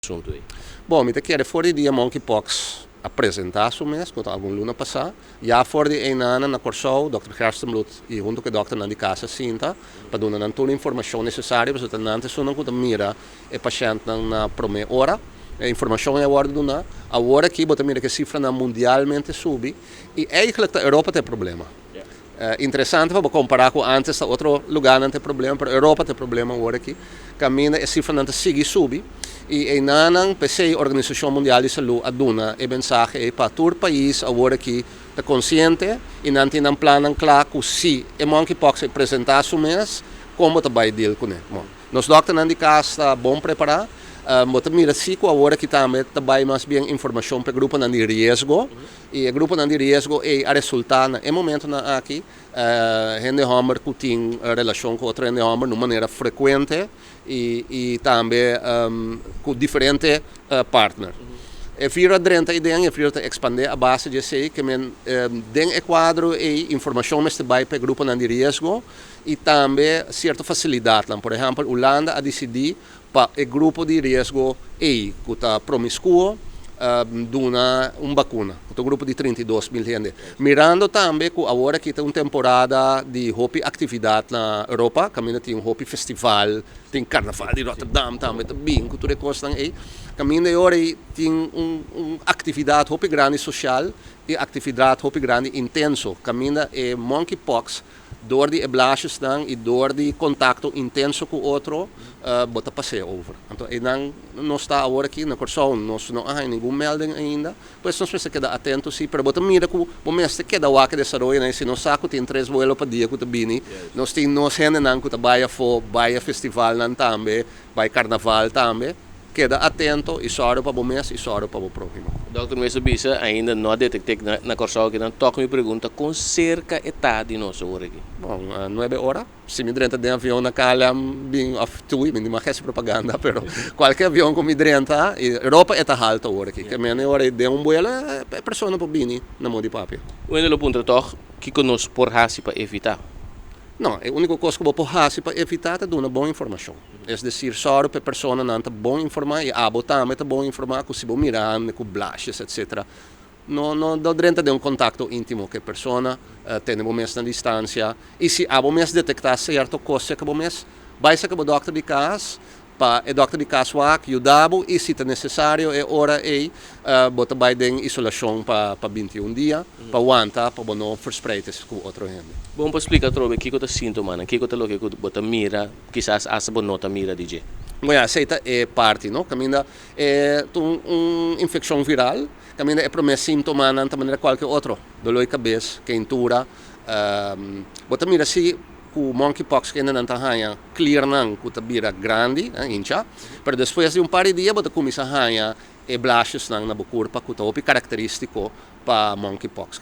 assunto aí. Bom, me te quer fora dia monkeypox apresentar o mês, quando algum luna passar. Já fora de een ano na Corsou, Dr. Gerstenbloed e junto com o Dr. Nandi Casa Sinta, para dar toda a informação necessária para o nantes não quando mira o paciente na prome hora. A informação é a hora do na, a hora que bota mira que a cifra mundialmente sube e eigenlijk a Europa tem problema. Interessante para comparar com antes outro lugar não tem problema, mas a Europa tem problema agora aqui. Caminha a cifra não sigue subir e em nanan PC Organização Mundial de Saúde aduna e mensagem para todo país agora aqui está consciente e não tem um plano claro que se o monkeypox apresentar o mês como está vai deal com ele. Nós doctor não de casa está bom preparar. Mas mira se agora que também vai mais bem informação para o grupo de risco e o grupo de risco é a resultado no momento aqui gente homer que tem relação com outro gente homer de maneira frequente e também com diferentes partners. E vira dentro ideia e vira expandir a base de sei que dentro do quadro e informação mais vai para o grupo de risco e também certa facilidade. Por exemplo, Holanda a decidir para o grupo de risco que está promíscuo duna vacuna, o grupo de 32 mil gente. Mirando também que agora que tem uma temporada de hopi atividade na Europa, caminha tem um hopi festival, tem carnaval de Rotterdam também, tem cultura costa aí. Caminha agora tem uma atividade hopi grande social e atividade hopi grande intenso. Caminha é monkeypox door die blaasjes dan e door die contacto intenso com outro bota passeio over. Então, e não está agora aqui na Corsou, nós não há nenhuma melding ainda, pois nós precisamos ficar atentos sim, para botar mira que o mês que cada waka de saroia, né, se não saco tem 3 vuelos para dia que tá bini, nós tem nós gente não que tá baia festival não também, baia carnaval também. Queda atento e soro para o mês e soro para o próximo. Dr. Mesa Bisa ainda não detectei na Corsou que não toca me pergunta com cerca età de nosso hora aqui. Bom, 9 horas. Se me drenta de avião na calha, bem of two, me mais propaganda, pero qualquer avião com me drenta, Europa é alta hora aqui. Que a hora de um vuelo é pessoa para bini na mão de papi. O único ponto toch que conosco por raci para evitar. Não, a única coisa que eu posso fazer para evitar é dar uma boa informação. É dizer, só para a pessoa não está bom informar e a também está bom informar com se bom mirar, com blashes, etc. Não dá direito de um contato íntimo que a pessoa tem no momento na distância e se a momento detectar certa coisa que o momento vai ser que o doutor de casa para o doutor de casa que ajudar e se é necessário é hora aí bota vai em isolação para 21 dias para aguentar para não verspreiden com outra gente. Bom para explicar trobe que é sintoma, que é lo que bota mira, quizás asa bonota mira DJ. Mas aceita é parte, não? Caminha é uma infecção viral, caminha é promessa sintoma não maneira qualquer outro, dor de cabeça, quentura, bota mira se o monkeypox que ainda não está clear não, que está vira grande, incha, mas depois de par de dias bota começa a e blashes na boca que está característico para monkeypox,